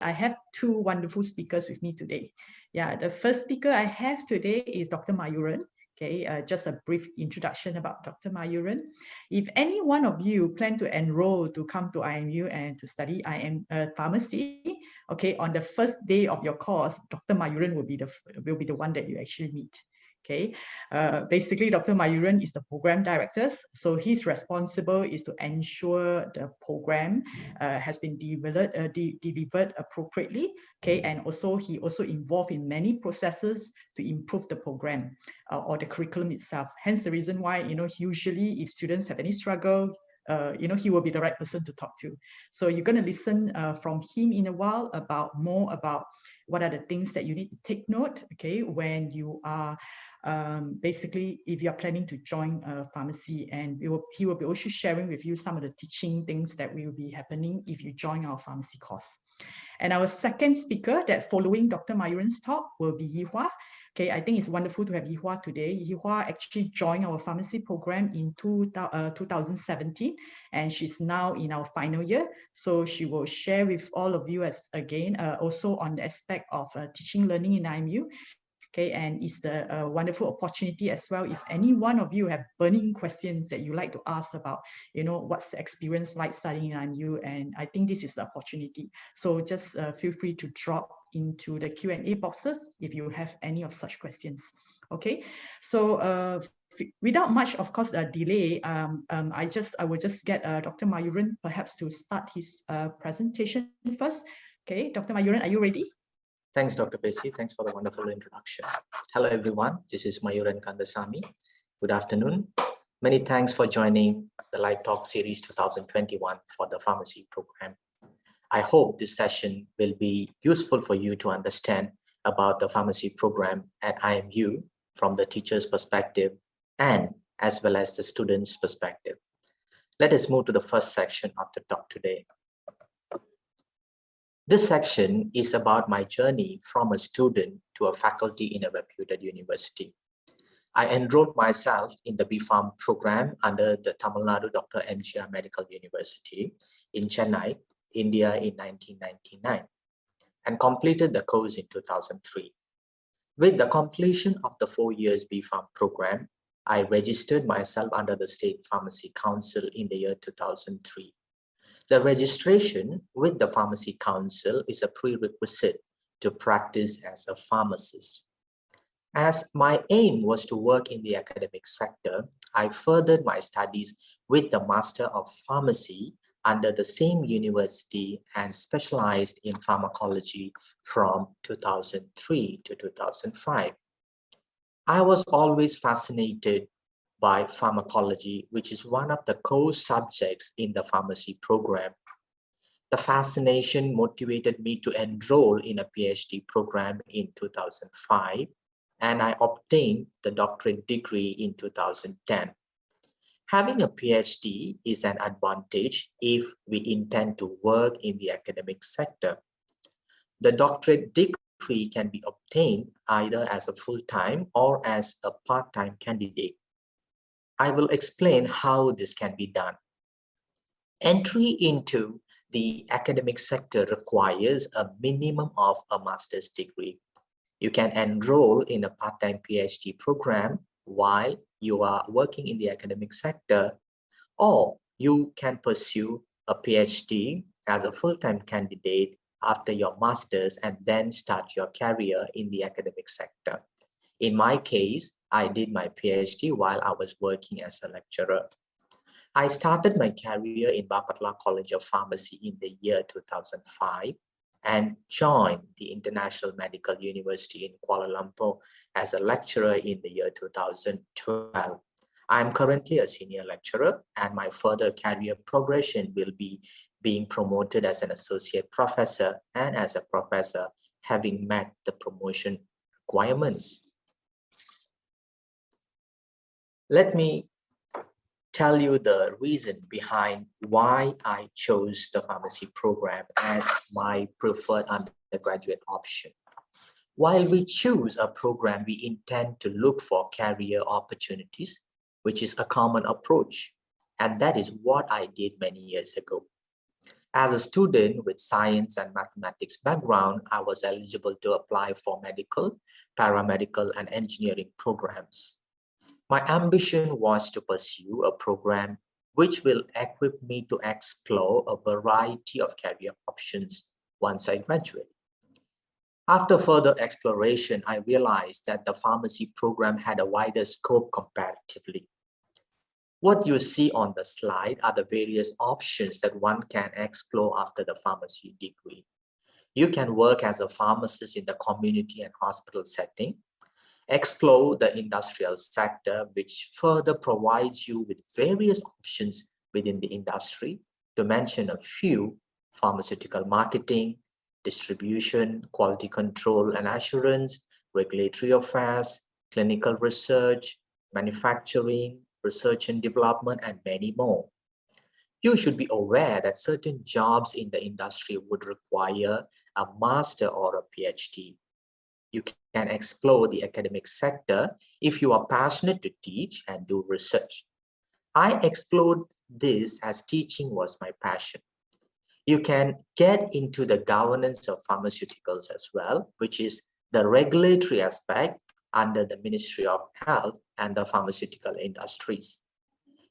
I have two wonderful speakers with me today. Yeah, the first speaker I have today is Dr. Mayuren. Okay, just a brief introduction about Dr. Mayuren. If any one of you plan to enroll to come to IMU and to study pharmacy, okay, on the first day of your course, Dr. Mayuren will be the one that you actually meet. Okay, basically, Dr. Mayuren is the program director, so his responsible is to ensure the program has been delivered appropriately. Okay, and also he also involved in many processes to improve the program or the curriculum itself. Hence the reason why, usually if students have any struggle, he will be the right person to talk to. So you're going to listen from him in a while more about what are the things that you need to take note, okay, when you are basically if you're planning to join a pharmacy, and he will be also sharing with you some of the teaching things that will be happening if you join our pharmacy course. And our second speaker that following Dr. Mayuren's talk will be Gihua. Okay, I think it's wonderful to have Gihua today. Gihua actually joined our pharmacy program in 2017, and she's now in our final year. So she will share with all of you also on the aspect of teaching learning in IMU. Okay, and it's the wonderful opportunity as well. If any one of you have burning questions that you like to ask about, what's the experience like studying in IMU, and I think this is the opportunity. So just feel free to drop into the Q&A boxes if you have any of such questions. Okay, so without much, of course, delay, I will just get Dr. Mayuren perhaps to start his presentation first. Okay, Dr. Mayuren, are you ready? Thanks, Dr. Bessie. Thanks for the wonderful introduction. Hello, everyone. This is Mayuren Candasamy. Good afternoon. Many thanks for joining the Live Talk Series 2021 for the pharmacy program. I hope this session will be useful for you to understand about the pharmacy program at IMU from the teacher's perspective and as well as the student's perspective. Let us move to the first section of the talk today. This section is about my journey from a student to a faculty in a reputed university. I enrolled myself in the B.Pharm program under the Tamil Nadu Dr. MGR Medical University in Chennai, India in 1999, and completed the course in 2003. With the completion of the 4 years B.Pharm program, I registered myself under the State Pharmacy Council in the year 2003. The registration with the Pharmacy Council is a prerequisite to practice as a pharmacist. As my aim was to work in the academic sector, I furthered my studies with the Master of Pharmacy under the same university and specialized in pharmacology from 2003 to 2005. I was always fascinated by pharmacology, which is one of the core subjects in the pharmacy program. The fascination motivated me to enroll in a PhD program in 2005, and I obtained the doctorate degree in 2010. Having a PhD is an advantage if we intend to work in the academic sector. The doctorate degree can be obtained either as a full-time or as a part-time candidate. I will explain how this can be done. Entry into the academic sector requires a minimum of a master's degree. You can enroll in a part-time PhD program while you are working in the academic sector, or you can pursue a PhD as a full-time candidate after your master's and then start your career in the academic sector. In my case, I did my PhD while I was working as a lecturer. I started my career in Bapatla College of Pharmacy in the year 2005 and joined the International Medical University in Kuala Lumpur as a lecturer in the year 2012. I am currently a senior lecturer, and my further career progression will be being promoted as an associate professor and as a professor, having met the promotion requirements. Let me tell you the reason behind why I chose the pharmacy program as my preferred undergraduate option. While we choose a program, we intend to look for career opportunities, which is a common approach. And that is what I did many years ago. As a student with science and mathematics background, I was eligible to apply for medical, paramedical, and engineering programs. My ambition was to pursue a program which will equip me to explore a variety of career options once I graduate. After further exploration, I realized that the pharmacy program had a wider scope comparatively. What you see on the slide are the various options that one can explore after the pharmacy degree. You can work as a pharmacist in the community and hospital setting, explore the industrial sector, which further provides you with various options within the industry. To mention a few: pharmaceutical marketing, distribution, quality control and assurance, regulatory affairs, clinical research, manufacturing, research and development, and many more. You should be aware that certain jobs in the industry would require a master or a PhD. You can explore the academic sector if you are passionate to teach and do research. I explored this as teaching was my passion. You can get into the governance of pharmaceuticals as well, which is the regulatory aspect under the Ministry of Health and the pharmaceutical industries.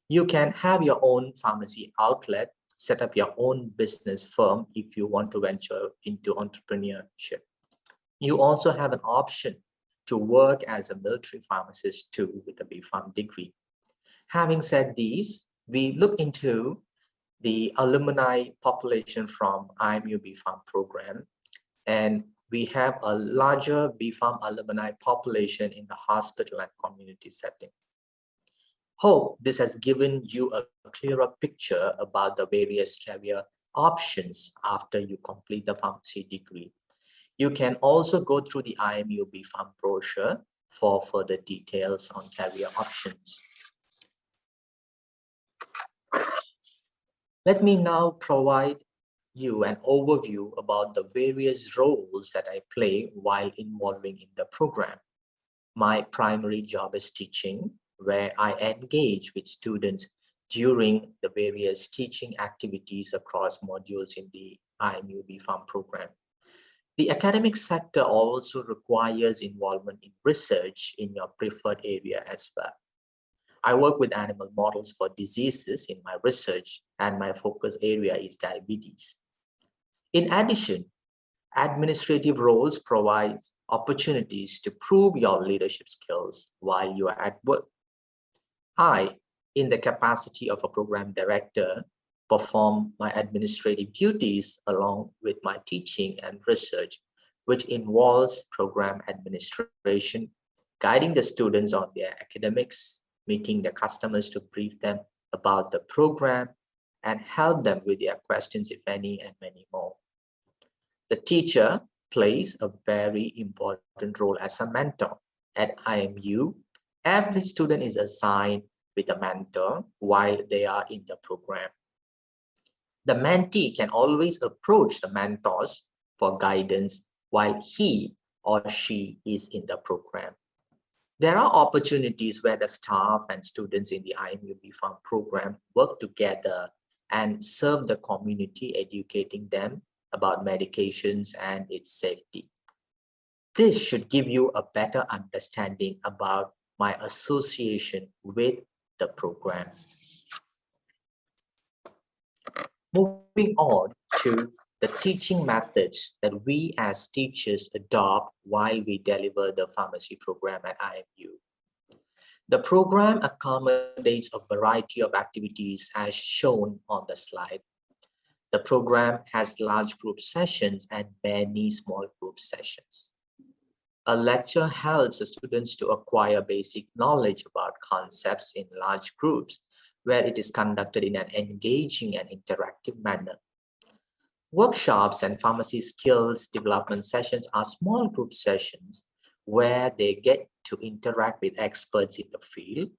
You can have your own pharmacy outlet, set up your own business firm if you want to venture into entrepreneurship. You also have an option to work as a military pharmacist too with a B.Pharm degree. Having said these, we look into the alumni population from IMU B.Pharm program, and we have a larger B.Pharm alumni population in the hospital and community setting. Hope this has given you a clearer picture about the various career options after you complete the pharmacy degree. You can also go through the IMU B.Pharm brochure for further details on career options. Let me now provide you an overview about the various roles that I play while involving in the program. My primary job is teaching, where I engage with students during the various teaching activities across modules in the IMU B.Pharm program. The academic sector also requires involvement in research in your preferred area as well. I work with animal models for diseases in my research, and my focus area is diabetes. In addition, administrative roles provide opportunities to prove your leadership skills while you are at work. I, in the capacity of a program director, perform my administrative duties along with my teaching and research, which involves program administration, guiding the students on their academics, meeting the customers to brief them about the program, and help them with their questions, if any, and many more. The teacher plays a very important role as a mentor. At IMU, every student is assigned with a mentor while they are in the program. The mentee can always approach the mentors for guidance while he or she is in the program. There are opportunities where the staff and students in the IMU B.Pharm program work together and serve the community, educating them about medications and its safety. This should give you a better understanding about my association with the program. Moving on to the teaching methods that we as teachers adopt while we deliver the pharmacy program at IMU. The program accommodates a variety of activities as shown on the slide. The program has large group sessions and many small group sessions. A lecture helps the students to acquire basic knowledge about concepts in large groups, where it is conducted in an engaging and interactive manner. Workshops and pharmacy skills development sessions are small group sessions where they get to interact with experts in the field,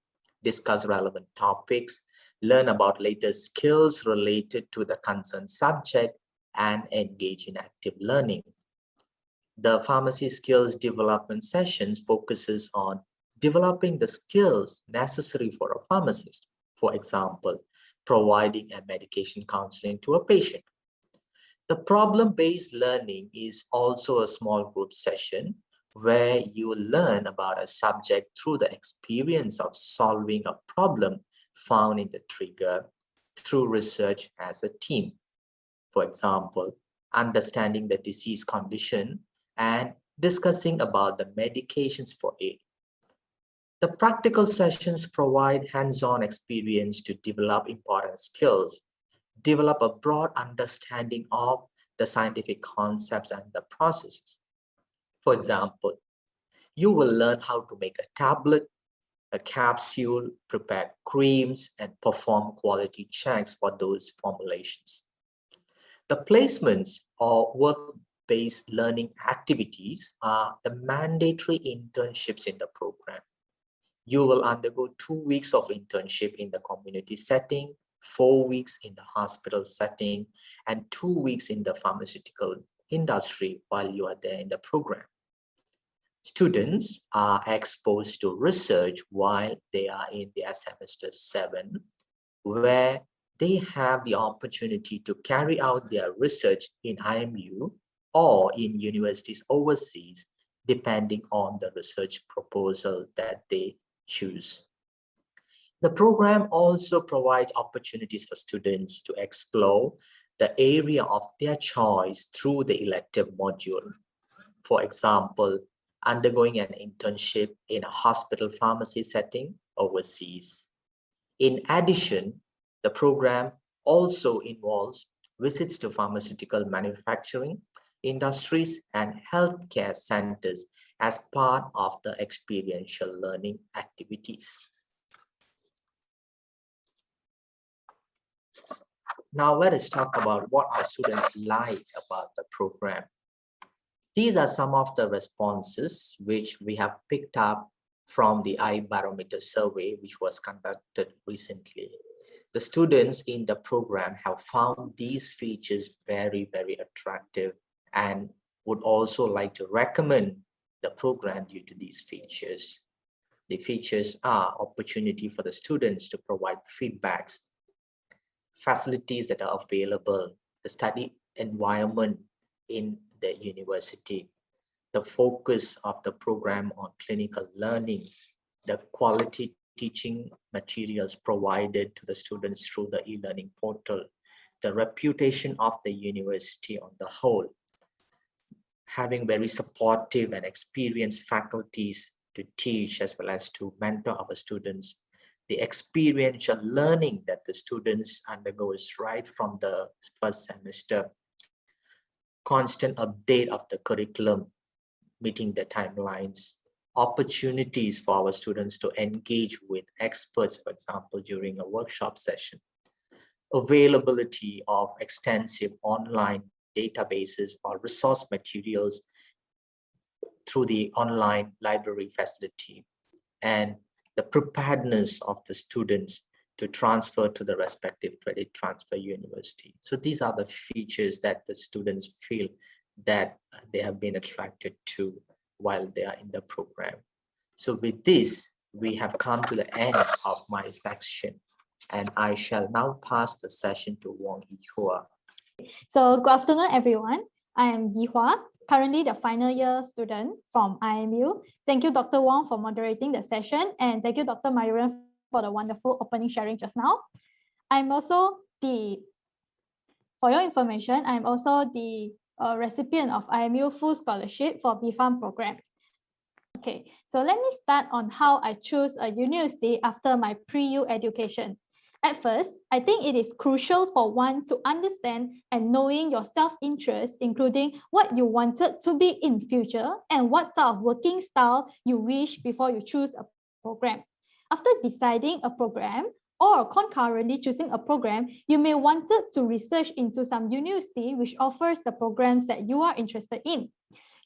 discuss relevant topics, learn about latest skills related to the concerned subject, and engage in active learning. The pharmacy skills development sessions focuses on developing the skills necessary for a pharmacist. For example, providing a medication counseling to a patient, The problem-based learning is also a small group session where you will learn about a subject through the experience of solving a problem found in the trigger through research as a team. For example, understanding the disease condition and discussing about the medications for it. The practical sessions provide hands-on experience to develop important skills, develop a broad understanding of the scientific concepts and the processes. For example, you will learn how to make a tablet, a capsule, prepare creams, and perform quality checks for those formulations. The placements or work-based learning activities are the mandatory internships in the program. You will undergo 2 weeks of internship in the community setting, 4 weeks in the hospital setting, and 2 weeks in the pharmaceutical industry while you are there in the program. Students are exposed to research while they are in their semester 7, where they have the opportunity to carry out their research in IMU or in universities overseas, depending on the research proposal that they choose. The program also provides opportunities for students to explore the area of their choice through the elective module. For example, undergoing an internship in a hospital pharmacy setting overseas. In addition, the program also involves visits to pharmaceutical manufacturing industries and healthcare centers as part of the experiential learning activities. Now let us talk about what our students like about the program. These are some of the responses which we have picked up from the iBarometer survey, which was conducted recently. The students in the program have found these features very, very attractive and would also like to recommend the program due to these features. The features are opportunity for the students to provide feedbacks, facilities that are available, the study environment in the university, the focus of the program on clinical learning, the quality teaching materials provided to the students through the e-learning portal, the reputation of the university on the whole, having very supportive and experienced faculties to teach as well as to mentor our students, the experiential learning that the students undergoes right from the first semester, constant update of the curriculum, meeting the timelines, opportunities for our students to engage with experts, for example, during a workshop session, availability of extensive online databases or resource materials through the online library facility, and the preparedness of the students to transfer to the respective credit transfer university. So these are the features that the students feel that they have been attracted to while they are in the program. So with this, we have come to the end of my section, and I shall now pass the session to Wong Yee Hua. So good afternoon, everyone. I am Gihua, currently the final year student from IMU. Thank you, Dr. Wong, for moderating the session, and thank you, Dr. Mayuren, for the wonderful opening sharing just now. I'm also for your information, I'm also the recipient of IMU Full Scholarship for BPharm program. Okay, so let me start on how I chose a university after my pre-U education. At first, I think it is crucial for one to understand and knowing your self-interest, including what you wanted to be in future and what type of working style you wish before you choose a program. After deciding a program or concurrently choosing a program, you may want to research into some university which offers the programs that you are interested in.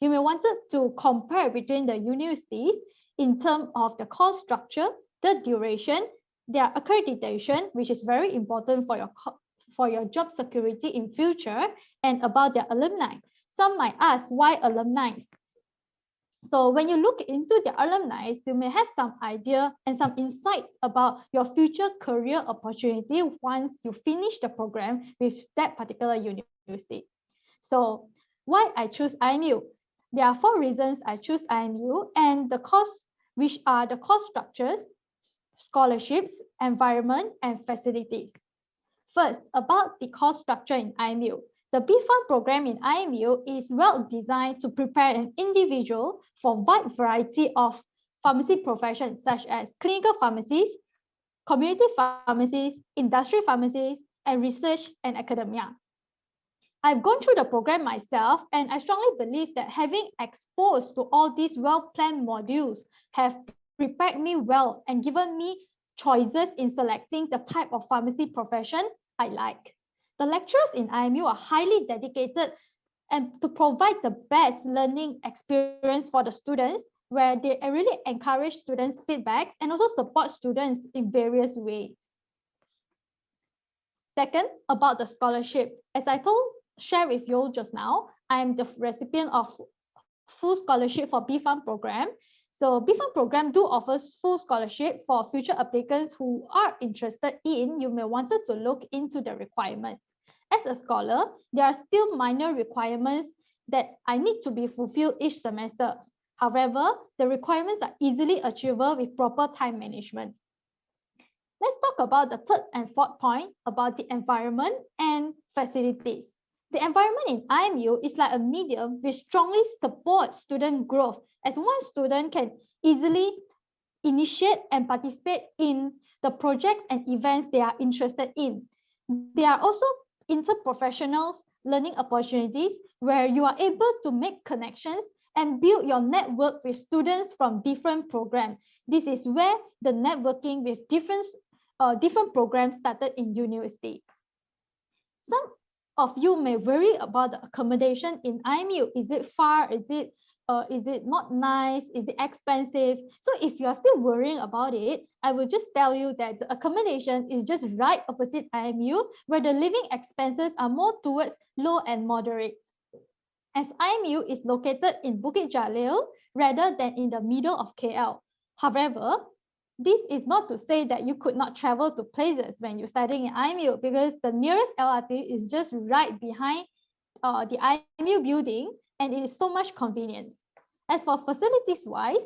You may want to compare between the universities in terms of the course structure, the duration, their accreditation, which is very important for your job security in future, and about their alumni. Some might ask, why alumni? So when you look into the alumni, you may have some idea and some insights about your future career opportunity once you finish the program with that particular university. So why I choose IMU? There are 4 reasons I choose IMU, and the course, which are the course structures, scholarships, environment, and facilities. First, about the course structure in IMU. The BPharm program in IMU is well designed to prepare an individual for a wide variety of pharmacy professions such as clinical pharmacies, community pharmacies, industry pharmacies, and research and academia. I've gone through the program myself, and I strongly believe that having exposed to all these well-planned modules have prepared me well and given me choices in selecting the type of pharmacy profession I like. The lecturers in IMU are highly dedicated and to provide the best learning experience for the students, where they really encourage students' feedbacks and also support students in various ways. Second, about the scholarship. As I share with you just now, I'm the recipient of full scholarship for BPharm program. So BPharm program do offers full scholarship for future applicants who are interested in. You may want to look into the requirements. As a scholar, there are still minor requirements that I need to be fulfilled each semester. However, the requirements are easily achievable with proper time management. Let's talk about the third and fourth point about the environment and facilities. The environment in IMU is like a medium which strongly supports student growth, as one student can easily initiate and participate in the projects and events they are interested in. There are also interprofessional learning opportunities where you are able to make connections and build your network with students from different programs. This is where the networking with different programs started in university. Some of you may worry about the accommodation in IMU. Is it far? Is it not nice? Is it expensive? So if you are still worrying about it, I will just tell you that the accommodation is just right opposite IMU, where the living expenses are more towards low and moderate. As IMU is located in Bukit Jalil rather than in the middle of KL. However, this is not to say that you could not travel to places when you're studying in IMU, because the nearest LRT is just right behind the IMU building, and it is so much convenience. As for facilities wise,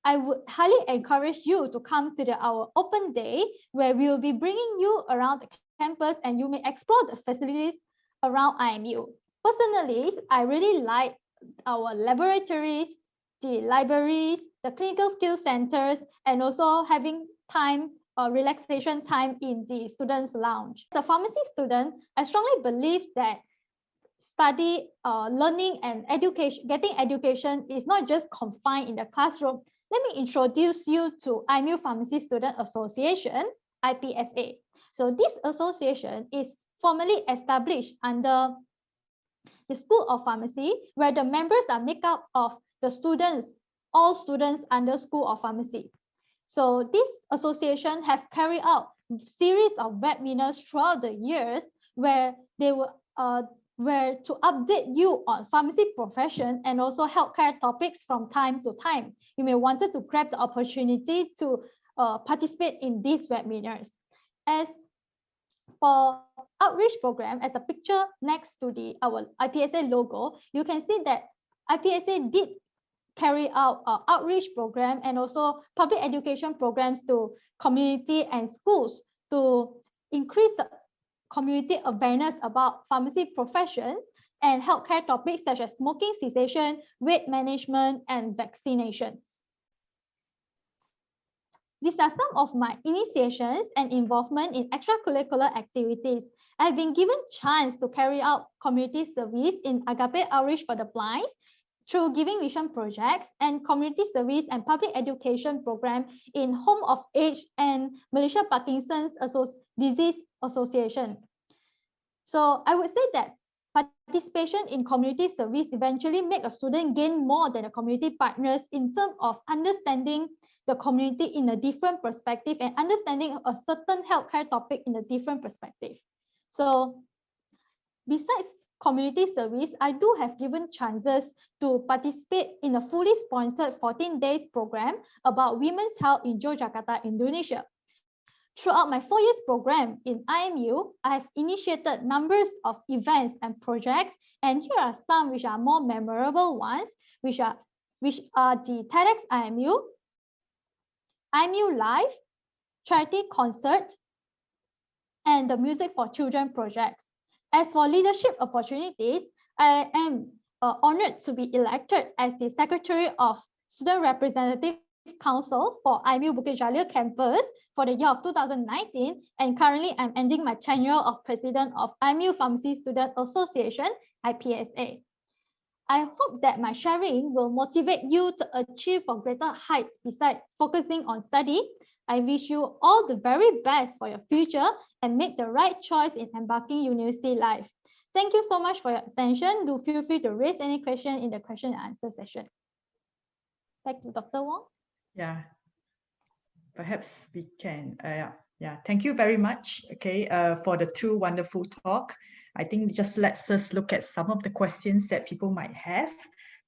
I would highly encourage you to come to our open day, where we will be bringing you around the campus and you may explore the facilities around IMU. Personally, I really like our laboratories, the libraries, the clinical skills centers, and also having time, relaxation time in the students' lounge. As a pharmacy student, I strongly believe that learning and education, getting education is not just confined in the classroom. Let me introduce you to IMU Pharmacy Student Association, IPSA. So this association is formally established under the School of Pharmacy, where the members are made up of the students, all students under School of Pharmacy. So this association have carried out series of webinars throughout the years, where they were where to update you on pharmacy profession and also healthcare topics from time to time. You may wanted to grab the opportunity to participate in these webinars. As for outreach program, as the picture next to our IPSA logo, you can see that IPSA did carry out outreach program and also public education programs to community and schools to increase the community awareness about pharmacy professions and healthcare topics such as smoking cessation, weight management, and vaccinations. These are some of my initiations and involvement in extracurricular activities. I've been given chance to carry out community service in Agape Outreach for the Blind through Giving Vision projects and community service and public education program in Home of Age and Malaysia Parkinson's Disease Association. So I would say that participation in community service eventually make a student gain more than a community partners in terms of understanding the community in a different perspective and understanding a certain healthcare topic in a different perspective. So besides community service, I do have given chances to participate in a fully sponsored 14 days program about women's health in Yogyakarta, Indonesia. Throughout my 4 years program in IMU, I have initiated numbers of events and projects, and here are some which are more memorable ones, which are the TEDx IMU, IMU Live, charity concert, and the Music for Children projects. As for leadership opportunities, I am honored to be elected as the Secretary of Student Representative Council for IMU Bukit Jalil campus for the year of 2019, and currently I'm ending my tenure of President of IMU Pharmacy Student Association, IPSA. I hope that my sharing will motivate you to achieve for greater heights besides focusing on study. I wish you all the very best for your future and make the right choice in embarking university life. Thank you so much for your attention. Do feel free to raise any question in the question and answer session. Back to Dr. Wong. Yeah, perhaps we can. Yeah, thank you very much. Okay, for the two wonderful talk. I think just let's just look at some of the questions that people might have.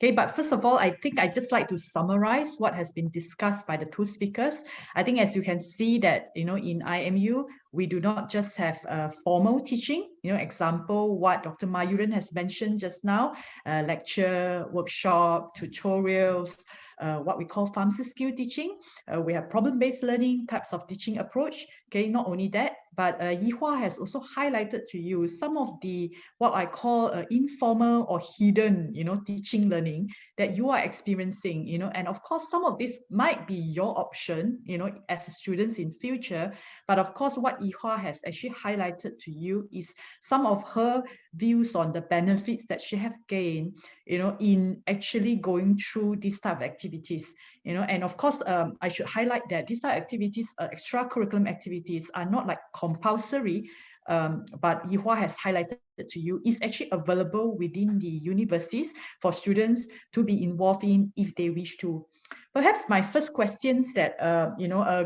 Okay, but first of all, I think I'd just like to summarize what has been discussed by the two speakers. I think as you can see that, in IMU, we do not just have formal teaching, example, what Dr. Mayuren has mentioned just now, lecture, workshop, tutorials, what we call pharmacy skill teaching. We have problem-based learning types of teaching approach. Okay, not only that, but Gihua has also highlighted to you some of the what I call informal or hidden, teaching learning that you are experiencing, and of course some of this might be your option, as students in future. But of course, what Gihua has actually highlighted to you is some of her views on the benefits that she have gained, in actually going through this type of activities. And of course, I should highlight that these type of activities, extracurricular activities, are not like compulsory, but Gihua has highlighted to you is actually available within the universities for students to be involved in if they wish to. Perhaps my first questions that,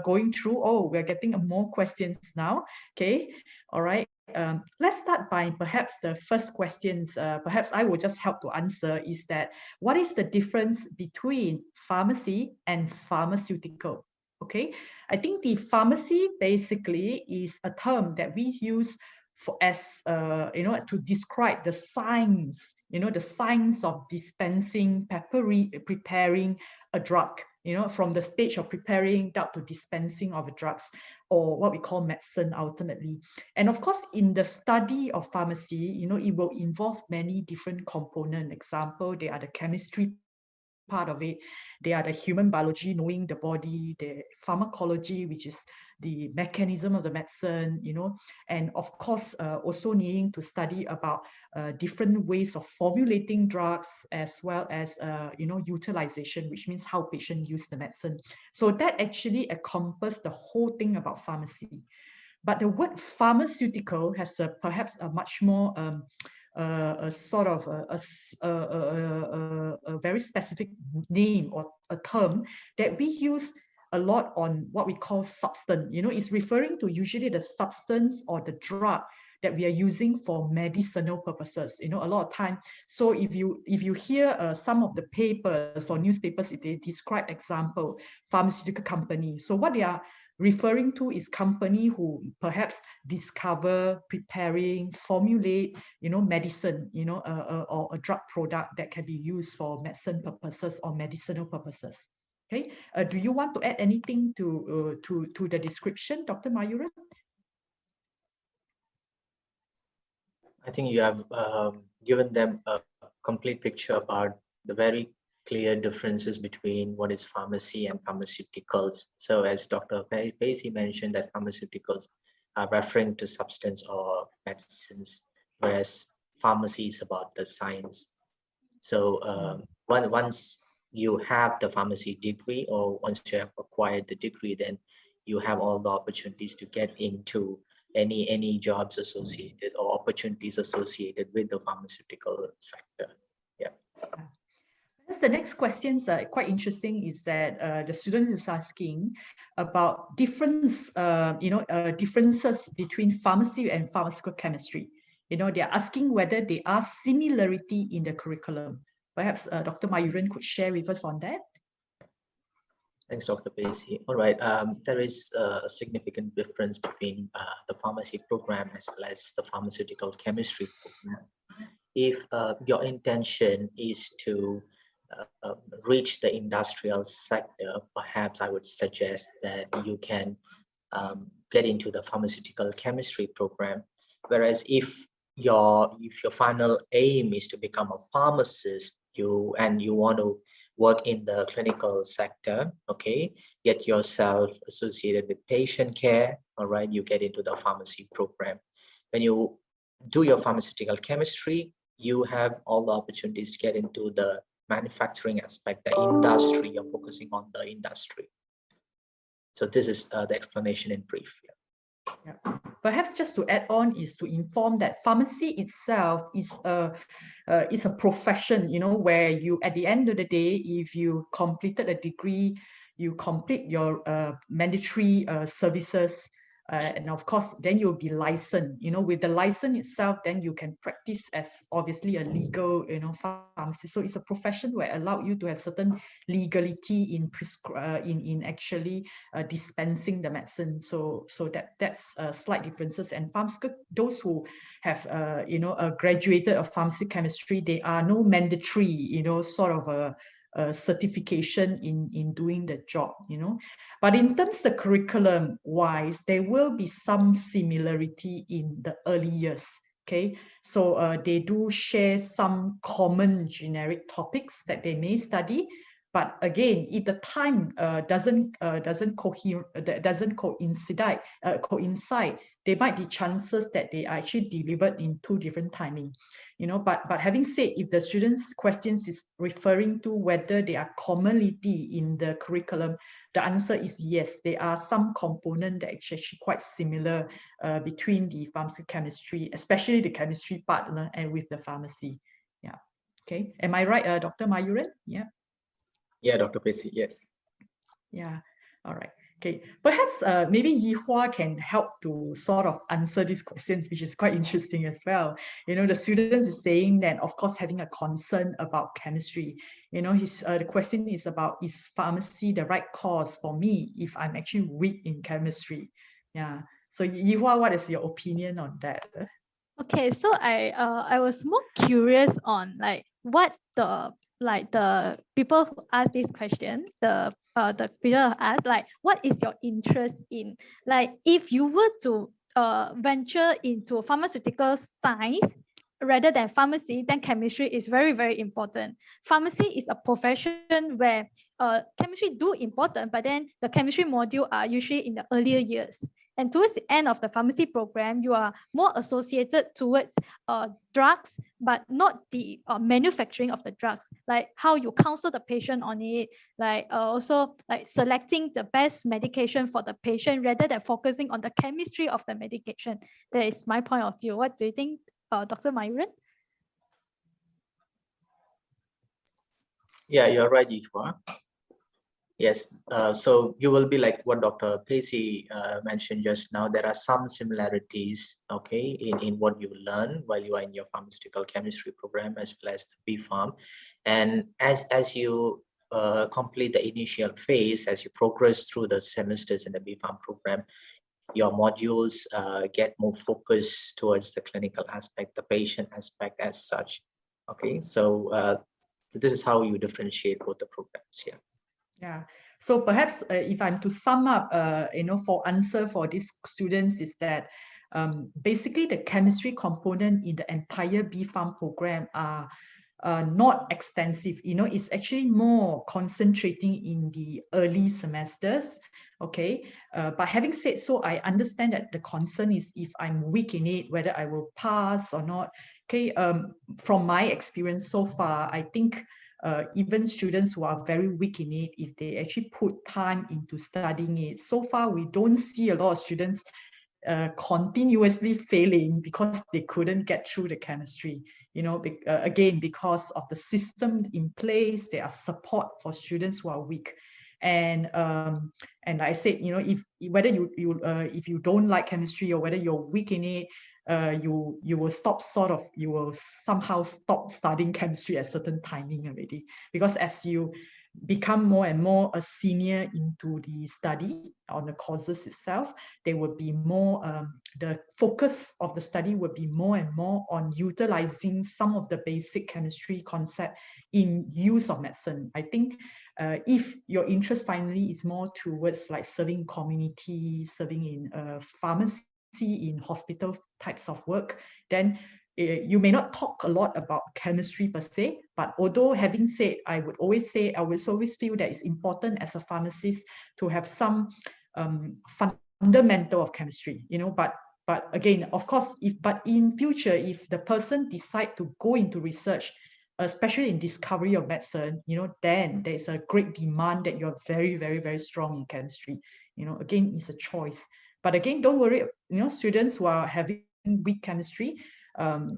going through, we're getting more questions now. Okay, all right. Let's start by perhaps the first questions. Perhaps I will just help to answer is that what is the difference between pharmacy and pharmaceutical? Okay, I think the pharmacy basically is a term that we use for as to describe the science, the science of dispensing, preparing a drug, from the stage of preparing down to dispensing of drugs, or what we call medicine ultimately. And of course, in the study of pharmacy, it will involve many different components. Example, they are the chemistry part of it. They are the human biology, knowing the body, the pharmacology, which is the mechanism of the medicine, and of course, also needing to study about different ways of formulating drugs, as well as, utilization, which means how patients use the medicine. So that actually encompasses the whole thing about pharmacy. But the word pharmaceutical has perhaps a much more a sort of a very specific name or a term that we use a lot on what we call substance. It's referring to usually the substance or the drug that we are using for medicinal purposes. A lot of time. So if you hear some of the papers or newspapers, if they describe, example, pharmaceutical company. So what they are referring to is company who perhaps discover, preparing, formulate, medicine, or a drug product that can be used for medicine purposes or medicinal purposes. Okay, do you want to add anything to the description, Dr. Mayuren? I think you have given them a complete picture about the very clear differences between what is pharmacy and pharmaceuticals. So as Dr. Pacey mentioned, that pharmaceuticals are referring to substance or medicines, whereas pharmacy is about the science. So once you have the pharmacy degree, or once you have acquired the degree, then you have all the opportunities to get into any jobs associated or opportunities associated with the pharmaceutical sector. Yeah. The next questions are quite interesting is that the student is asking about differences between pharmacy and pharmaceutical chemistry. They're asking whether there are similarity in the curriculum. Perhaps Dr. Mayuren could share with us on that. Thanks, Dr. Pacey. All right, there is a significant difference between the pharmacy program as well as the pharmaceutical chemistry program. If your intention is to reach the industrial sector, perhaps I would suggest that you can get into the pharmaceutical chemistry program. Whereas if your final aim is to become a pharmacist, you want to work in the clinical sector, okay, get yourself associated with patient care, all right, you get into the pharmacy program. When you do your pharmaceutical chemistry, you have all the opportunities to get into the manufacturing aspect, the industry, you're focusing on the industry. So this is the explanation in brief. Yeah. Perhaps just to add on is to inform that pharmacy itself is a profession, you know, where you, at the end of the day, if you completed a degree, you complete your mandatory services, and of course, then you'll be licensed. You know, with the license itself, then you can practice as obviously a legal, you know, pharmacist. So it's a profession where allow you to have certain legality in actually dispensing the medicine. So that's slight differences. And those who have graduated of pharmacy chemistry, they are no mandatory, you know, sort of a certification in doing the job, you know. But in terms of the curriculum wise, there will be some similarity in the early years. Okay, so they do share some common generic topics that they may study. But again, if the time doesn't coincide, there might be chances that they are actually delivered in two different timing. You know, but having said, if the students' questions is referring to whether there are commonality in the curriculum, the answer is yes. There are some components that are actually quite similar between the pharmacy chemistry, especially the chemistry part, and with the pharmacy. Yeah. Okay. Am I right, Dr. Mayuren? Yeah. Yeah, Dr. Pacey, yes. Yeah. All right. Okay. Perhaps maybe Yee Hua can help to sort of answer these questions, which is quite interesting as well. You know, the students is saying that, of course, having a concern about chemistry. You know, the question is about, is pharmacy the right course for me if I'm actually weak in chemistry? Yeah. So Yee Hua, what is your opinion on that? Okay, so I was more curious on like what the people who ask this question, the people who ask, like, what is your interest in? Like, if you were to venture into pharmaceutical science rather than pharmacy, then chemistry is very, very important. Pharmacy is a profession where chemistry do important, but then the chemistry module are usually in the earlier years. And towards the end of the pharmacy program, you are more associated towards drugs, but not the manufacturing of the drugs, like how you counsel the patient on it, like also like selecting the best medication for the patient rather than focusing on the chemistry of the medication. That is my point of view. What do you think, Dr. Mayuren? Yeah, you're right, Gihua. Yes, so you will be like what Dr. Pacey mentioned just now. There are some similarities, okay, in what you learn while you are in your pharmaceutical chemistry program as well as the B-Pharm. And as you complete the initial phase, as you progress through the semesters in the B-Pharm program, your modules get more focused towards the clinical aspect, the patient aspect as such. Okay, so this is how you differentiate both the programs here. Yeah. So perhaps if I'm to sum up, you know, for answer for these students is that basically the chemistry component in the entire B-Pharm program are not extensive. You know, it's actually more concentrating in the early semesters. Okay. But having said so, I understand that the concern is if I'm weak in it, whether I will pass or not. Okay. From my experience so far, I think even students who are very weak in it, if they actually put time into studying it, so far we don't see a lot of students continuously failing because they couldn't get through the chemistry. You know, again, because of the system in place, there are support for students who are weak. And I said, you know, if whether if you don't like chemistry or whether you're weak in it, you will somehow stop studying chemistry at certain timing already, because as you become more and more a senior into the study on the courses itself, they will be more, the focus of the study will be more and more on utilizing some of the basic chemistry concept in use of medicine. I think if your interest finally is more towards like serving community, serving in pharmacy, in hospital types of work, then you may not talk a lot about chemistry per se, but although having said, I would always feel that it's important as a pharmacist to have some fundamental of chemistry, you know, but again, of course, but in future, if the person decide to go into research, especially in discovery of medicine, you know, then there's a great demand that you're very, very, very strong in chemistry. You know, again, it's a choice. But again, don't worry, you know, students who are having weak chemistry,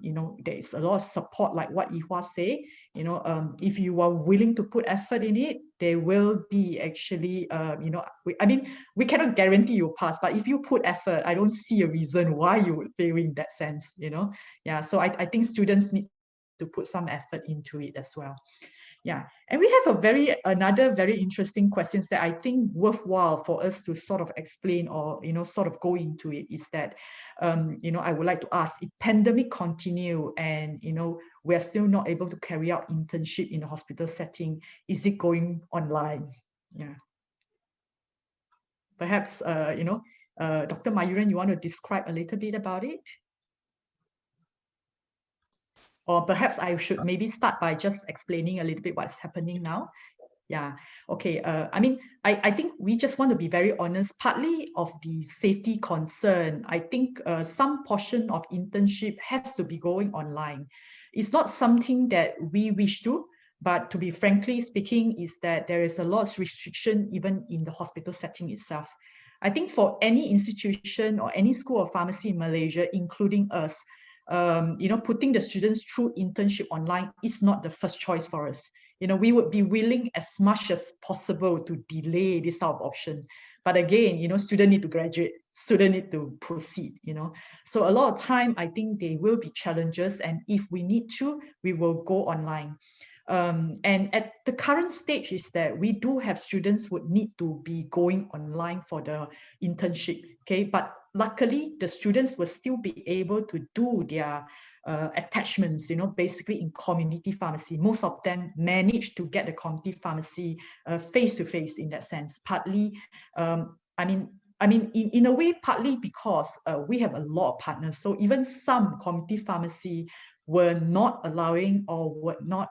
you know, there is a lot of support, like what Yee Hua say, you know, if you are willing to put effort in it, there will be actually, you know, I mean, we cannot guarantee you pass, but if you put effort, I don't see a reason why you would fail in that sense, you know. Yeah, so I think students need to put some effort into it as well. Yeah, and we have another very interesting questions that I think worthwhile for us to sort of explain, or you know, sort of go into it, is that you know, I would like to ask, if pandemic continue and you know, we're still not able to carry out internship in a hospital setting, is it going online? Yeah, perhaps you know, Dr. Mayuren, you want to describe a little bit about it? Or perhaps I should maybe start by just explaining a little bit what's happening now. Yeah, okay. I mean, I think we just want to be very honest, partly of the safety concern. I think some portion of internship has to be going online. It's not something that we wish to, but to be frankly speaking, is that there is a lot of restriction even in the hospital setting itself. I think for any institution or any school of pharmacy in Malaysia, including us, you know, putting the students through internship online is not the first choice for us. You know, we would be willing as much as possible to delay this type of option. But again, you know, student need to graduate, student need to proceed, you know. So a lot of time, I think there will be challenges, and if we need to, we will go online. And at the current stage is that we do have students would need to be going online for the internship, okay? But luckily, the students will still be able to do their attachments, you know, basically in community pharmacy. Most of them manage to get the community pharmacy face-to-face in that sense. Partly, I mean, in a way, partly because we have a lot of partners. So even some community pharmacy were not allowing, or were not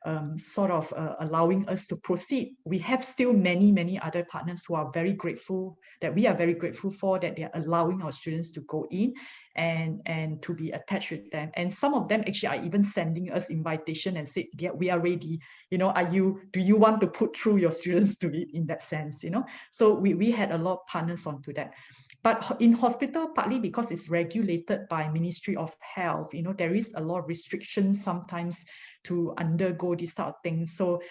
allowing us to proceed. We have still many other partners who are very grateful, that we are very grateful for, that they are allowing our students to go in and to be attached with them. And some of them actually are even sending us invitation and say, yeah, we are ready. You know, do you want to put through your students to it in that sense, you know? So we had a lot of partners onto that. But in hospital, partly because it's regulated by Ministry of Health, you know, there is a lot of restrictions sometimes to undergo this type of thing. So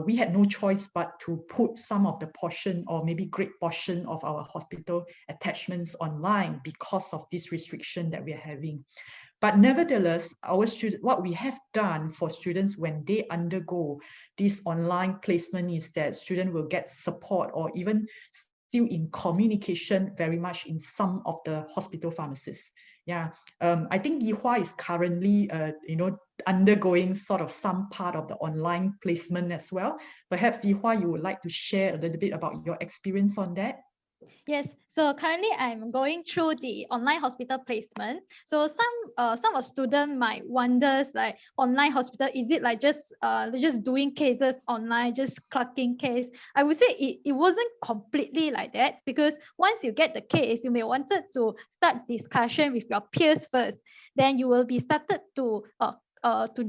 we had no choice but to put some of the portion, or maybe great portion of our hospital attachments online because of this restriction that we're having. But nevertheless, our student, what we have done for students when they undergo this online placement is that student will get support, or even still in communication very much in some of the hospital pharmacies. Yeah, I think Gihua is currently, you know, undergoing sort of some part of the online placement as well. Perhaps Gihua, you would like to share a little bit about your experience on that? Yes, so currently I'm going through the online hospital placement. So some of students might wonder, like, online hospital, is it like just doing cases online, just clocking case? I would say it wasn't completely like that, because once you get the case, you may wanted to start discussion with your peers first. Then you will be started to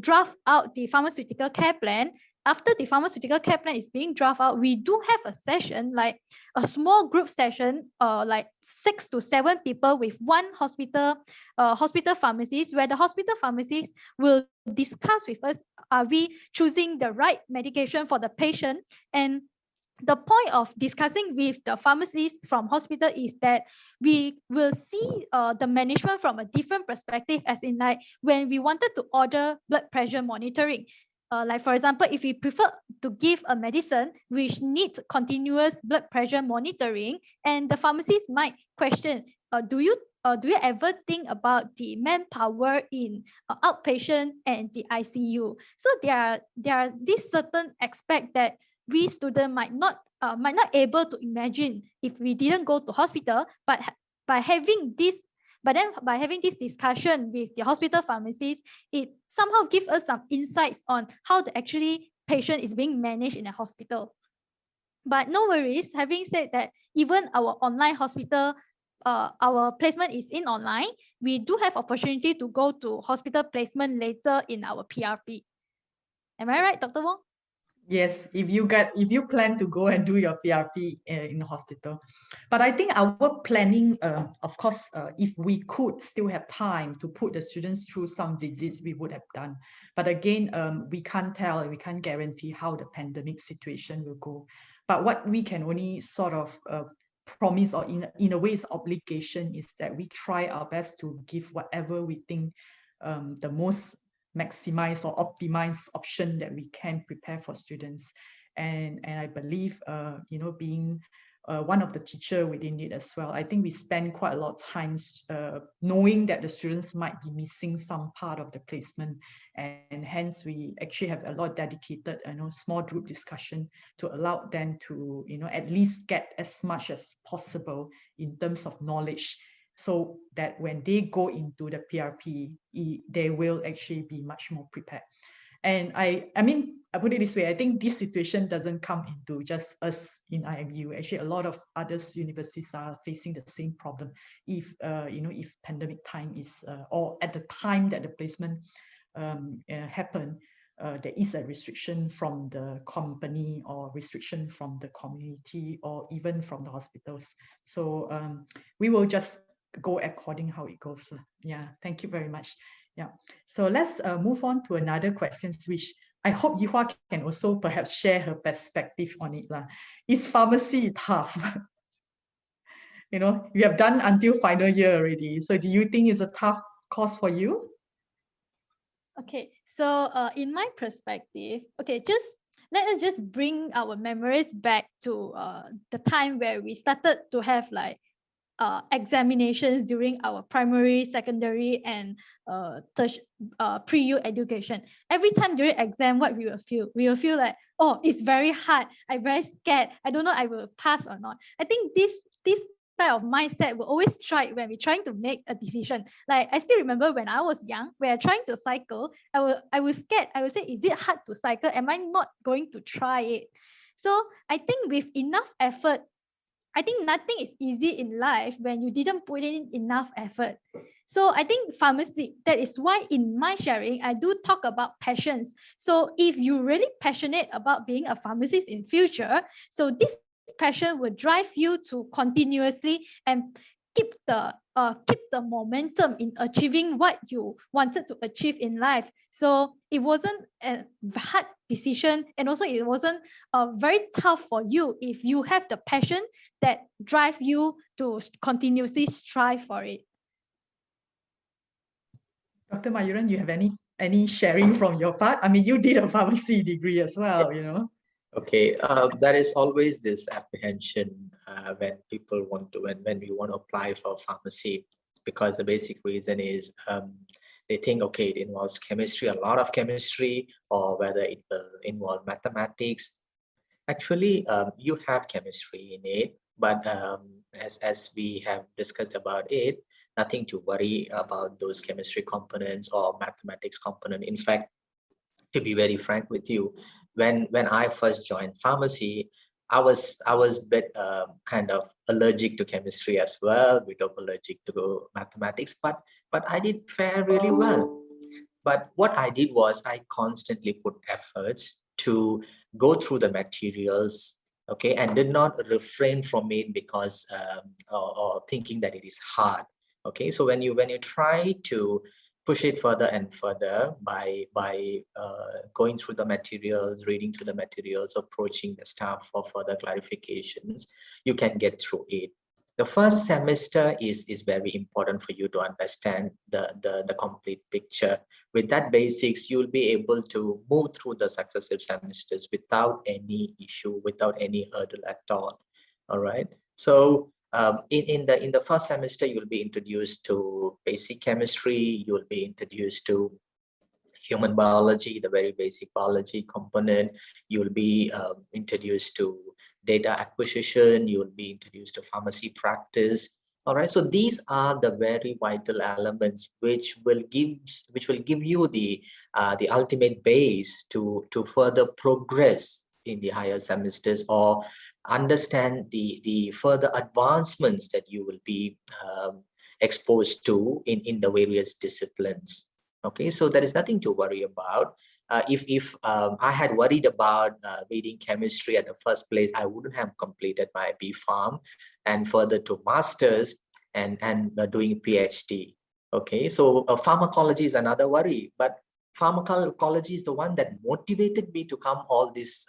draft out the pharmaceutical care plan. After the pharmaceutical care plan is being drafted out, we do have a session, like a small group session, like 6 to 7 people with one hospital pharmacist, where the hospital pharmacist will discuss with us, are we choosing the right medication for the patient? And the point of discussing with the pharmacist from hospital is that we will see the management from a different perspective, as in, like, when we wanted to order blood pressure monitoring, like for example, if we prefer to give a medicine which needs continuous blood pressure monitoring, and the pharmacist might question, do you ever think about the manpower in outpatient and the ICU? So there are these certain aspects that we students might not able to imagine if we didn't go to hospital, but by having this discussion with the hospital pharmacist, it somehow gives us some insights on how the actually patient is being managed in a hospital. But no worries, having said that, even our online hospital, our placement is in online, we do have opportunity to go to hospital placement later in our PRP. Am I right, Dr. Wong? Yes, if you plan to go and do your PRP in the hospital. But I think our planning, of course, if we could still have time to put the students through some visits, we would have done. But again, we can't tell, we can't guarantee how the pandemic situation will go. But what we can only sort of promise, or in a way is obligation, is that we try our best to give whatever we think the most maximize or optimize option that we can prepare for students. And I believe, being one of the teacher within it as well, I think we spend quite a lot of times knowing that the students might be missing some part of the placement, and hence we actually have a lot of dedicated, small group discussion to allow them to, at least get as much as possible in terms of knowledge, so that when they go into the PRP, they will actually be much more prepared. And I mean, I put it this way, I think this situation doesn't come into just us in IMU. Actually, a lot of other universities are facing the same problem. If, if pandemic time is, or at the time that the placement happen, there is a restriction from the company, or restriction from the community, or even from the hospitals. So we will just go according how it goes. Yeah, thank you very much. Yeah, so let's move on to another question, which I hope Gihua can also perhaps share her perspective on it. Is pharmacy tough? You have done until final year already. So do you think it's a tough course for you? Okay, so in my perspective, okay, let us just bring our memories back to the time where we started to have like examinations during our primary, secondary, and pre-U education. Every time during exam, what we will feel like, oh, it's very hard. I'm very scared. I don't know I will pass or not. I think this type of mindset will always strike when we're trying to make a decision. Like I still remember when I was young, when I'm trying to cycle, I was scared. I would say, is it hard to cycle? Am I not going to try it? So I think with enough effort, I think nothing is easy in life when you didn't put in enough effort. So I think pharmacy, that is why in my sharing, I do talk about passions. So if you're really passionate about being a pharmacist in future, so this passion will drive you to continuously and keep the momentum in achieving what you wanted to achieve in life. So it wasn't a hard decision, and also it wasn't very tough for you if you have the passion that drive you to continuously strive for it. Dr. Mayuren, you have any sharing from your part? I mean, you did a pharmacy degree as well, Okay, there is always this apprehension when people when we want to apply for pharmacy, because the basic reason is they think, okay, it involves chemistry, a lot of chemistry, or whether it will involve mathematics. Actually, you have chemistry in it, but as we have discussed about it, nothing to worry about those chemistry components or mathematics component. In fact, to be very frank with you, when I first joined pharmacy, I was a bit kind of allergic to chemistry as well, a bit of allergic to mathematics, but I did fare really well. But what I did was I constantly put efforts to go through the materials, okay, and did not refrain from it because or thinking that it is hard. Okay, so when you try to push it further and further by going through the materials, reading through the materials, approaching the staff for further clarifications, you can get through it. The first semester is very important for you to understand the complete picture. With that basics, you'll be able to move through the successive semesters without any issue, without any hurdle at all. All right. So in the first semester, you'll be introduced to basic chemistry. You'll be introduced to human biology, the very basic biology component. You'll be introduced to data acquisition. You'll be introduced to pharmacy practice. All right, so these are the very vital elements which will give you the ultimate base to further progress in the higher semesters, or understand the further advancements that you will be exposed to in the various disciplines. Okay, so there is nothing to worry about. If I had worried about reading chemistry at the first place, I wouldn't have completed my B Pharm and further to masters and doing PhD. Okay, so pharmacology is another worry, but pharmacology is the one that motivated me to come all this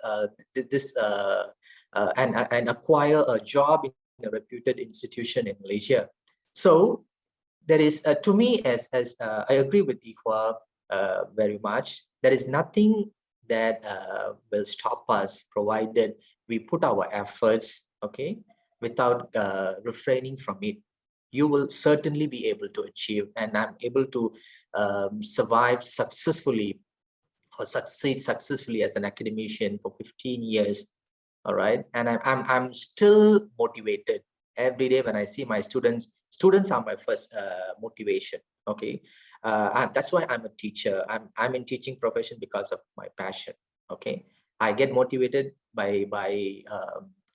and acquire a job in a reputed institution in Malaysia. So there is, to me, as I agree with Gihua very much, there is nothing that will stop us, provided we put our efforts, okay, without refraining from it. You will certainly be able to achieve, and I'm able to survive successfully or succeed successfully as an academician for 15 years. All right, and I'm still motivated every day when I see my students. Students are my first motivation. Okay, that's why I'm a teacher. I'm in teaching profession because of my passion. Okay, I get motivated by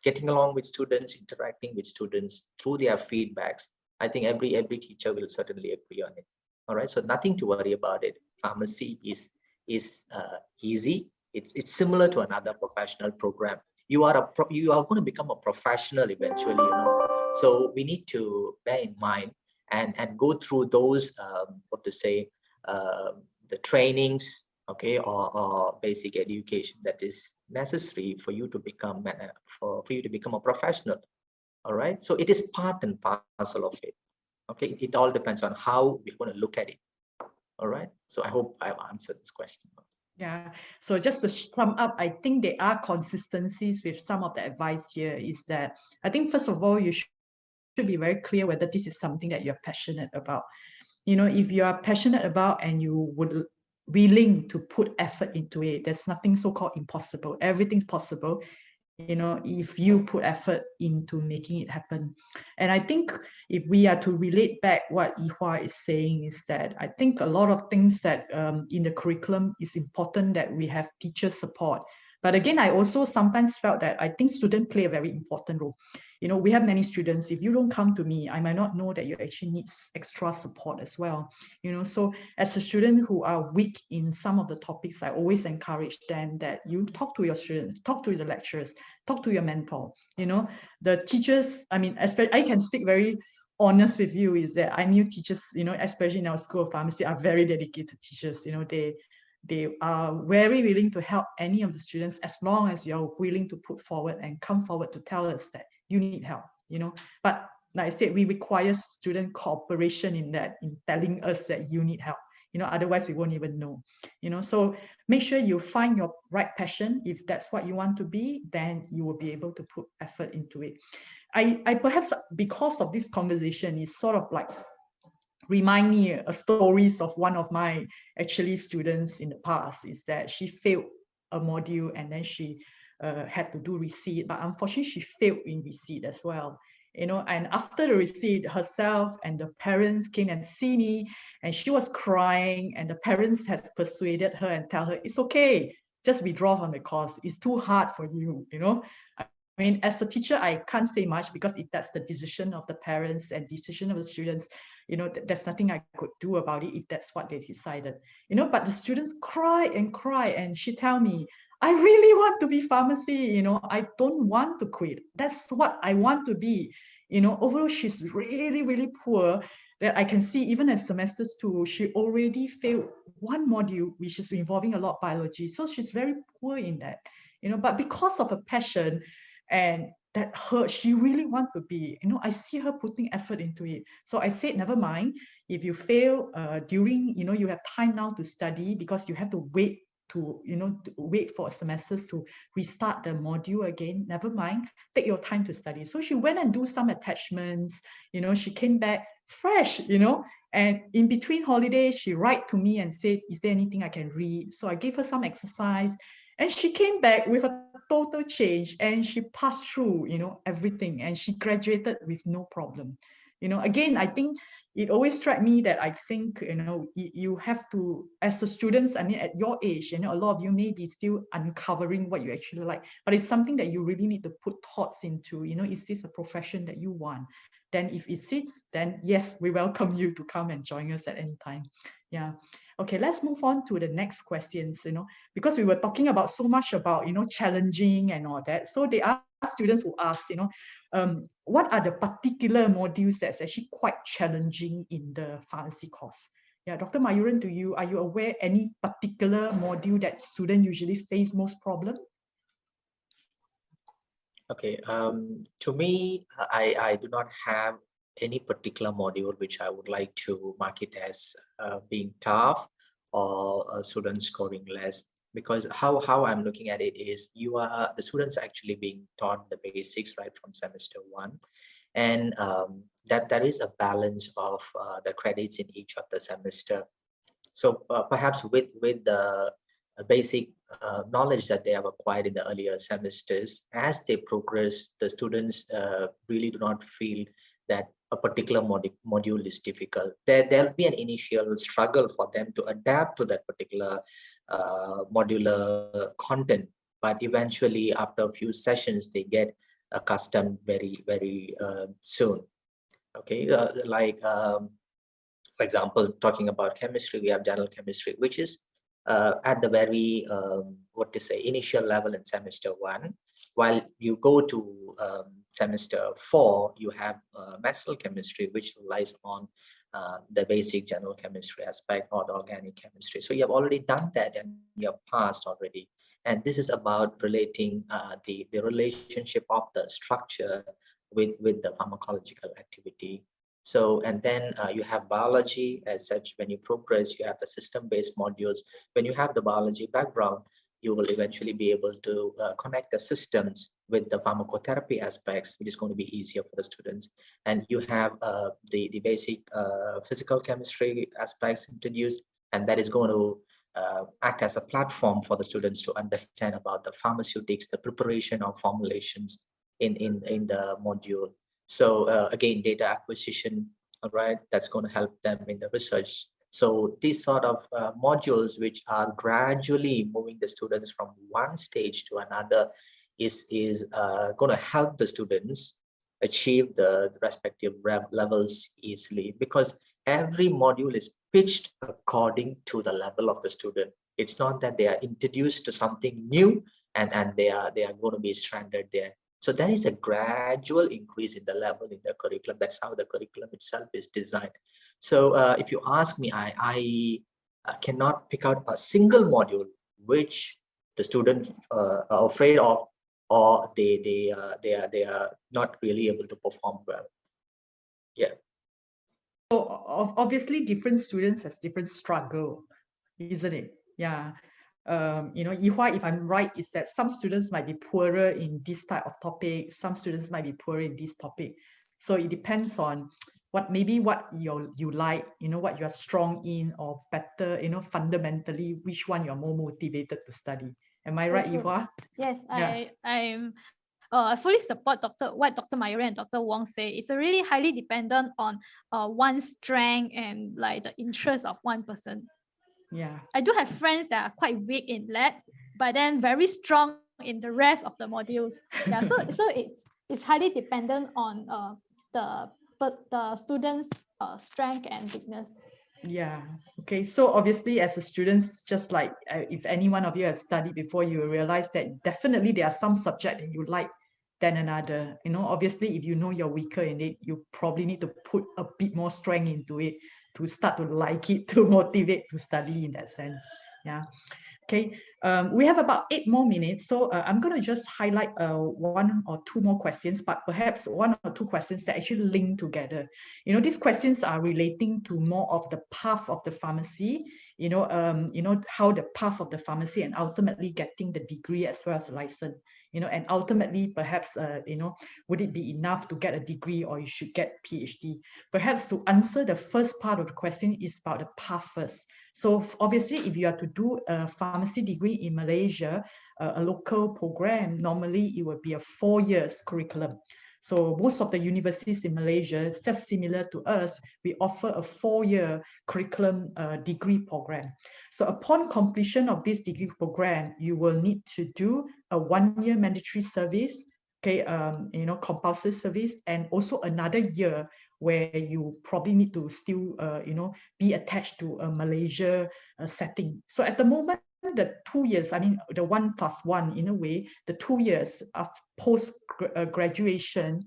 getting along with students, interacting with students through their feedbacks. I think every teacher will certainly agree on it. All right, so nothing to worry about it. Pharmacy is easy. It's similar to another professional program. You are going to become a professional eventually, you know. So we need to bear in mind and go through those the trainings, okay, or basic education that is necessary for you to become a professional. All right, so it is part and parcel of it. Okay, it all depends on how we're going to look at it. All right, so I hope I've answered this question. Yeah, so just to sum up, I think there are consistencies with some of the advice here. Is that I think first of all, you should be very clear whether this is something that you're passionate about. You know, if you are passionate about and you would willing to put effort into it, there's nothing so-called impossible. Everything's possible, you know, if you put effort into making it happen. And I think if we are to relate back what Yee Hua is saying, is that I think a lot of things that in the curriculum is important that we have teacher support. But again, I also sometimes felt that I think students play a very important role. You know, we have many students. If you don't come to me, I might not know that you actually need extra support as well. You know, so as a student who are weak in some of the topics, I always encourage them that you talk to your students, talk to the lecturers, talk to your mentor. You know, the teachers, I mean, especially, I can speak very honest with you, is that IMU teachers, you know, especially in our School of Pharmacy, are very dedicated teachers. You know, they are very willing to help any of the students as long as you're willing to put forward and come forward to tell us that you need help, you know. But like I said, we require student cooperation in that, in telling us that you need help, you know, otherwise we won't even know, you know. So make sure you find your right passion. If that's what you want to be, then you will be able to put effort into it. I perhaps, because of this conversation, is sort of like remind me stories of one of my actually students in the past, is that she failed a module and then she had to do receipt, but unfortunately she failed in receipt as well, you know. And after the receipt, herself and the parents came and see me, and she was crying, and the parents has persuaded her and tell her it's okay, just withdraw from the course, it's too hard for you, you know. I mean, as a teacher, I can't say much, because if that's the decision of the parents and decision of the students, you know, there's nothing I could do about it if that's what they decided, you know. But the students cry, and she tell me, I really want to be pharmacy, you know, I don't want to quit. That's what I want to be, you know. Overall, she's really, really poor, that I can see even at semesters 2, she already failed one module, which is involving a lot of biology. So she's very poor in that, you know. But because of her passion, and that she really wants to be, I see her putting effort into it. So I said, never mind, if you fail during, you have time now to study, because you have to wait to wait for semesters to restart the module again. Never mind, take your time to study. So she went and do some attachments, she came back fresh, and in between holidays, she write to me and said, is there anything I can read? So I gave her some exercise, and she came back with a total change, and she passed through, everything, and she graduated with no problem. Again, I think it always struck me that I think, you have to, as a student, I mean, at your age, a lot of you may be still uncovering what you actually like, but it's something that you really need to put thoughts into, is this a profession that you want? Then if it sits, then yes, we welcome you to come and join us at any time. Yeah. Okay, let's move on to the next questions, because we were talking about so much about, challenging and all that. So there are students who ask, what are the particular modules that's actually quite challenging in the pharmacy course? Yeah, Dr. Mayuren, are you aware any particular module that students usually face most problem? Okay, to me, I do not have any particular module which I would like to mark it as being tough or students scoring less, because how I'm looking at it is the students are actually being taught the basics right from semester 1, and that there is a balance of the credits in each of the semester. So perhaps with the basic knowledge that they have acquired in the earlier semesters, as they progress, the students really do not feel that a particular module is difficult. There'll be an initial struggle for them to adapt to that particular modular content, but eventually after a few sessions, they get accustomed very soon. Okay, for example, talking about chemistry, we have general chemistry, which is at the very, initial level in semester 1. While you go to semester 4, you have medicinal chemistry, which relies on the basic general chemistry aspect or the organic chemistry. So you have already done that and you have passed already. And this is about relating the relationship of the structure with the pharmacological activity. So, and then you have biology as such. When you progress, you have the system-based modules. When you have the biology background, you will eventually be able to connect the systems with the pharmacotherapy aspects, which is going to be easier for the students. And you have the basic physical chemistry aspects introduced, and that is going to act as a platform for the students to understand about the pharmaceutics, the preparation of formulations in the module. So again, data acquisition, all right, that's going to help them in the research. So these sort of modules, which are gradually moving the students from one stage to another, is going to help the students achieve the respective levels easily, because every module is pitched according to the level of the student. It's not that they are introduced to something new and they are going to be stranded there. So there is a gradual increase in the level in the curriculum. That's how the curriculum itself is designed. So if you ask me, I cannot pick out a single module which the students are afraid of, or they are not really able to perform well. Yeah. So obviously different students has different struggle, isn't it? Yeah. Yee Hua, if I'm right, is that some students might be poorer in this type of topic, some students might be poorer in this topic. So it depends on what you like, what you're strong in, or better, fundamentally, which one you're more motivated to study. Am I right, Yee Hua? Yes, Yeah. I fully support what Dr. Mayuren and Dr. Wong say. It's really highly dependent on one's strength and like the interest of one person. Yeah. I do have friends that are quite weak in labs, but then very strong in the rest of the modules. Yeah, so it's highly dependent on the student's strength and weakness. Yeah. Okay. So obviously, as a student, just like if any one of you have studied before, you realize that definitely there are some subject that you like than another. Obviously, if you know you're weaker in it, you probably need to put a bit more strength into it to start to like it, to motivate to study in that sense. Yeah. Okay. We have about 8 more minutes, so I'm going to just highlight 1 or 2 more questions, but perhaps 1 or 2 questions that actually link together. These questions are relating to more of the path of the pharmacy, how the path of the pharmacy and ultimately getting the degree as well as a license, and ultimately perhaps, would it be enough to get a degree or you should get PhD? Perhaps to answer the first part of the question is about the path first. So obviously, if you are to do a pharmacy degree in Malaysia, a local program, normally it would be a 4 years curriculum. So most of the universities in Malaysia, just similar to us, we offer a 4-year curriculum degree program. So upon completion of this degree program, you will need to do a 1-year mandatory service, okay, compulsory service, and also another year where you probably need to still, be attached to a Malaysia setting. So at the moment, the 2 years, I mean, the 1+1 in a way, the 2 years of post-graduation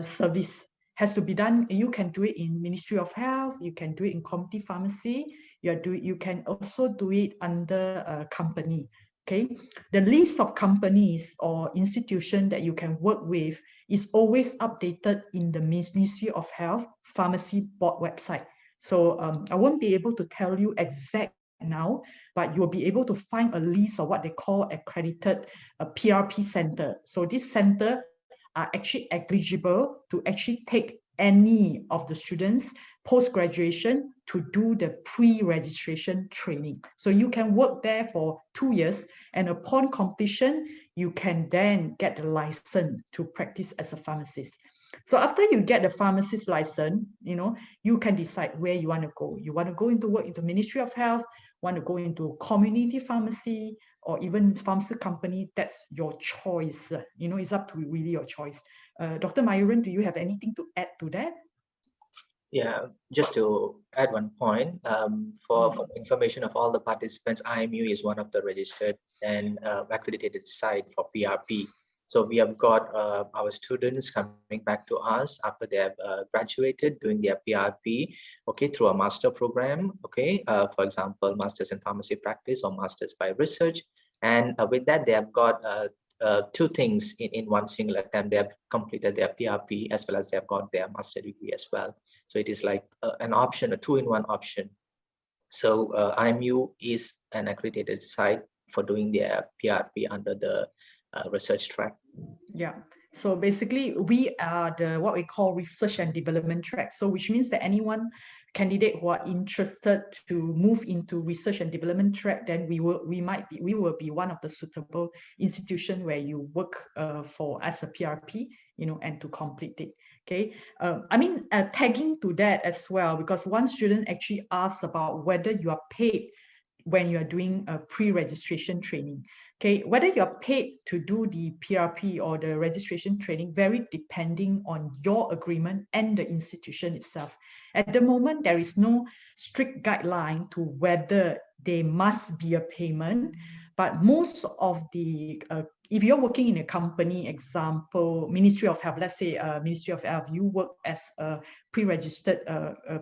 service has to be done. You can do it in Ministry of Health, you can do it in community pharmacy, you can also do it under a company. Okay, the list of companies or institutions that you can work with is always updated in the Ministry of Health Pharmacy Board website. So I won't be able to tell you exact now, but you'll be able to find a list of what they call accredited PRP center. So this center are actually eligible to actually take any of the students post-graduation to do the pre-registration training. So you can work there for 2 years, and upon completion, you can then get the license to practice as a pharmacist. So after you get the pharmacist license, you can decide where you want to go. You want to go into work into Ministry of Health, want to go into community pharmacy, or even pharmacy company. That's your choice. It's up to really your choice. Dr. Mayuren, do you have anything to add to that? Yeah, just to add one point, for information of all the participants, IMU is one of the registered and accredited site for PRP. So we have got our students coming back to us after they have graduated doing their PRP, okay, through a master program, okay, for example, Masters in Pharmacy Practice or Masters by Research. And with that, they have got 2 things in one single attempt. They have completed their PRP as well as they have got their master degree as well. So it is like an option, a 2-in-1 option. So IMU is an accredited site for doing their PRP under the research track. Yeah. So basically, we are the what we call research and development track. So which means that anyone candidate who are interested to move into research and development track, then we will be one of the suitable institution where you work for as a PRP, and to complete it. Okay. Tagging to that as well, because one student actually asked about whether you are paid when you are doing a pre-registration training. Okay, whether you're paid to do the PRP or the registration training, very depending on your agreement and the institution itself. At the moment, there is no strict guideline to whether they must be a payment, but most of the, if you're working in a company, example, Ministry of Health, let's say Ministry of Health, you work as a pre-registered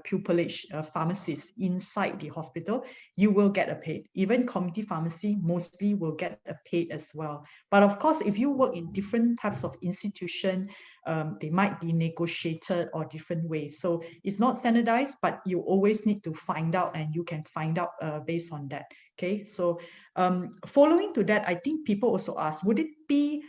pupillage pharmacist inside the hospital, you will get a paid. Even community pharmacy mostly will get a paid as well. But of course, if you work in different types of institution, they might be negotiated or different ways. So it's not standardized, but you always need to find out, and you can find out based on that. Okay, so following to that, I think people also ask, would it be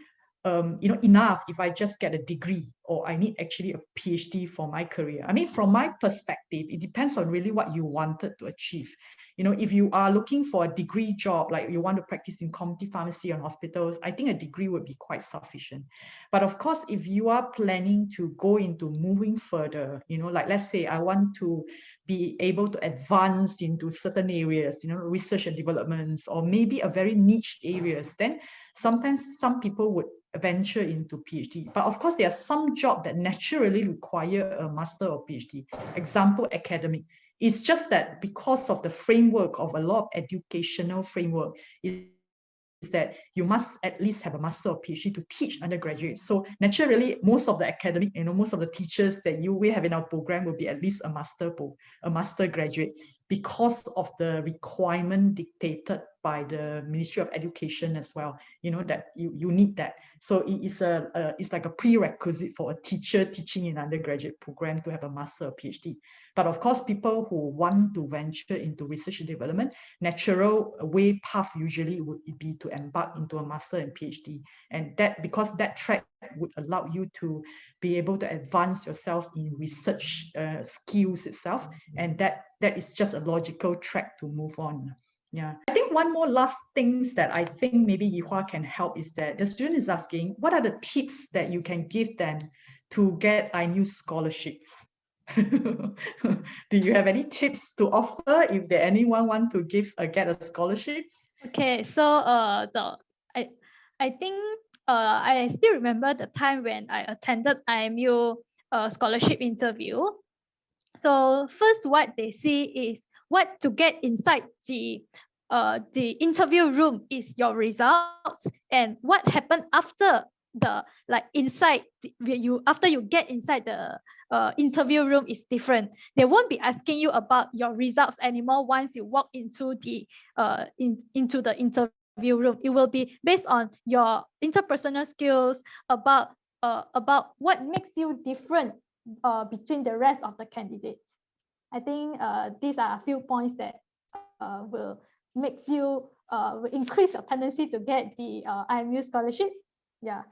enough if I just get a degree, or I need actually a PhD for my career? I mean, from my perspective, it depends on really what you wanted to achieve. If you are looking for a degree job, like you want to practice in community pharmacy or hospitals, I think a degree would be quite sufficient. But of course, if you are planning to go into moving further, like let's say I want to be able to advance into certain areas, research and developments, or maybe a very niche areas, then sometimes some people would venture into PhD. But of course, there are some jobs that naturally require a master or PhD. Example, academic. It's just that because of the framework of a lot of educational framework, is that you must at least have a master or PhD to teach undergraduates. So naturally, most of the academic, most of the teachers that we have in our program will be at least a master graduate, because of the requirement dictated by the Ministry of Education as well, you know, that you need that. So it's like a prerequisite for a teacher teaching in undergraduate program to have a master or PhD. But of course, people who want to venture into research and development, natural way path usually would be to embark into a master and PhD. And that, because that track would allow you to be able to advance yourself in research skills itself. And that is just a logical track to move on. Yeah, I think one more last things that I think maybe Yee Hua can help is that the student is asking, what are the tips that you can give them to get IMU scholarships? Do you have any tips to offer if there anyone want to get a scholarships? Okay, so I think I still remember the time when I attended IMU scholarship interview. So first, what they see is what to get inside the interview room is your results, and what happened after the inside after you get inside the interview room is different. They won't be asking you about your results anymore once you walk into the into the interview room. It will be based on your interpersonal skills, about what makes you different between the rest of the candidates. I think these are a few points that will increase your tendency to get the IMU scholarship. Yeah.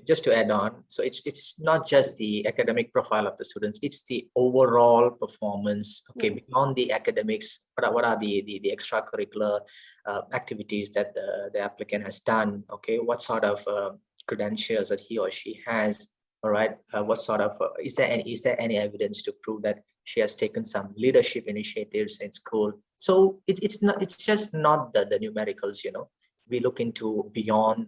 Just to add on, so it's not just the academic profile of the students, it's the overall performance. Okay, yes. Beyond the academics, what are the extracurricular activities that the applicant has done? Okay, what sort of credentials that he or she has? All right, what sort of is there any evidence to prove that she has taken some leadership initiatives in school? So it's just not the numericals, you know. We look into beyond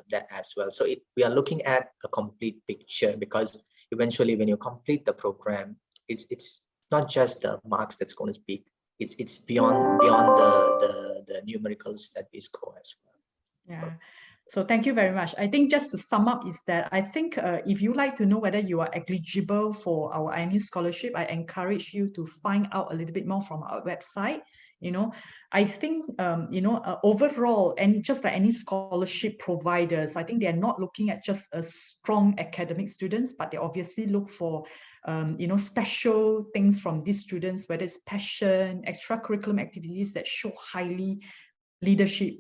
that as well. So we are looking at a complete picture, because eventually when you complete the program, it's not just the marks that's going to speak. It's beyond the numericals that we score as well. Yeah. So thank you very much. I think just to sum up is that I think if you like to know whether you are eligible for our IMU scholarship, I encourage you to find out a little bit more from our website. You know, I think, overall, and just like any scholarship providers, I think they're not looking at just a strong academic students, but they obviously look for, special things from these students, whether it's passion, extracurricular activities that show highly leadership,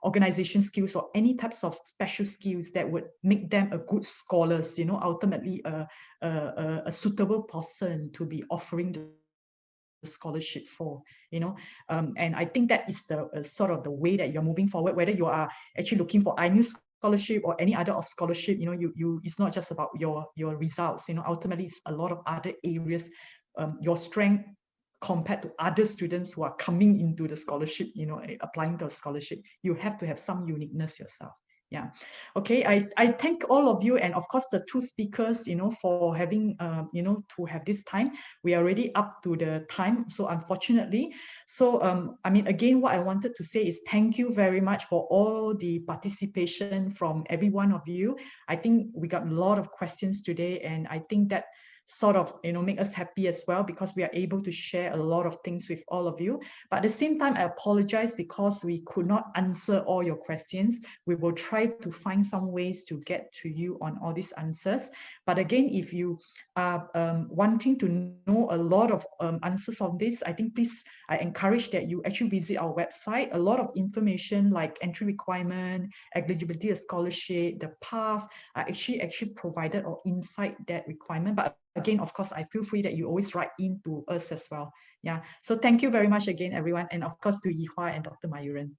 organization skills, or any types of special skills that would make them a good scholars, ultimately a suitable person to be offering the scholarship for, and I think that is the sort of the way that you're moving forward, whether you are actually looking for IMU scholarship or any other scholarship. It's not just about your results. Ultimately it's a lot of other areas, your strength compared to other students who are coming into the scholarship, applying to a scholarship. You have to have some uniqueness yourself. Yeah. Okay. I thank all of you, and of course the two speakers, for having, to have this time. We are already up to the time, so unfortunately. So, again, what I wanted to say is thank you very much for all the participation from every one of you. I think we got a lot of questions today, and I think that sort of make us happy as well, because we are able to share a lot of things with all of you. But at the same time, I apologize because we could not answer all your questions. We will try to find some ways to get to you on all these answers. But again, if you are wanting to know a lot of answers on this, I think please, I encourage that you actually visit our website. A lot of information like entry requirement, eligibility of scholarship, the path are actually provided or inside that requirement. But again, of course, I feel free that you always write in to us as well. Yeah. So thank you very much again, everyone. And of course, to Yee Hua and Dr. Mayuren.